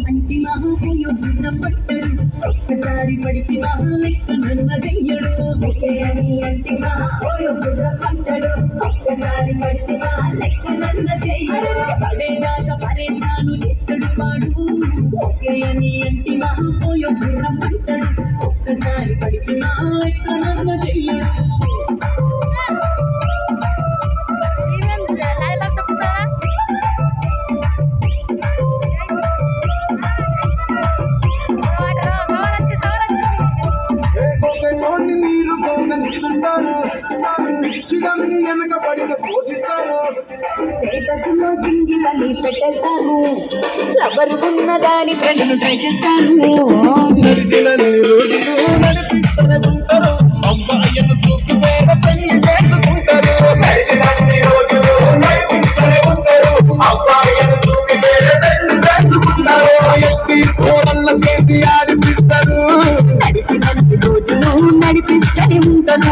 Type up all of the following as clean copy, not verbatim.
అంటి మహాపోయో పట్టడు ఒక్కసారి పడితే నన్నదయ్యడు అంటి మహాపోయో పట్టడు ఒక్కసారి పడితే నన్నదయ్యడు పడేదాకా పరేషాను చేస్తాడు వాడు ఒకే అని అంటి మహాపోయో పట్టడు ఒక్కసారి పడితే నన్నదయ్యడు జింగిలని పెట్టేస్తాను ఎవరుకున్న దాని ఫ్రెండ్ను ట్రై చేస్తాను నడిపిస్తూనే ఉంటాను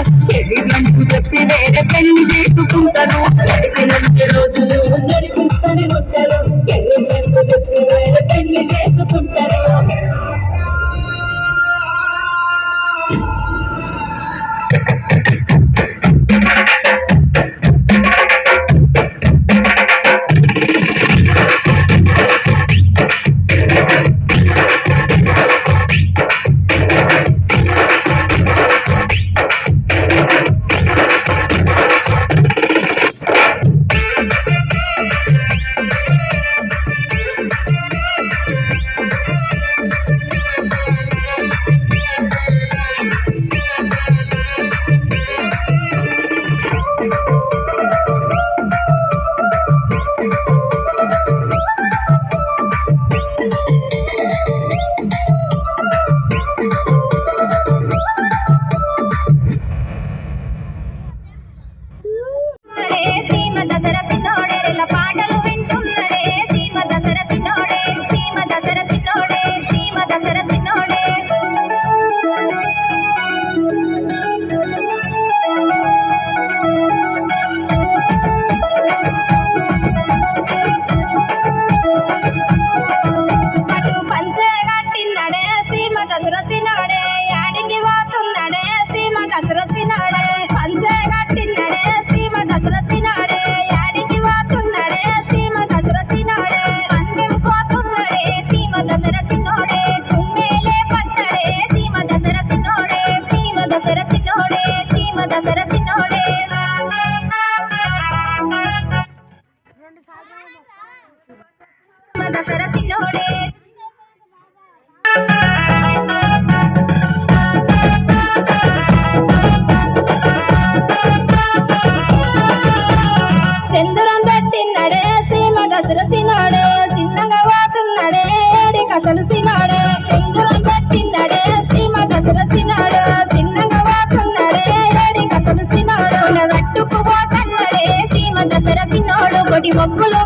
చెప్పి వేరే పెళ్లి చేసుకుంటాను నడిపినంత రోజులు నడిపిస్తూనే ఉంటారు చెప్పి వేరే పెళ్లి చేసుకుంటారు మొక్కులు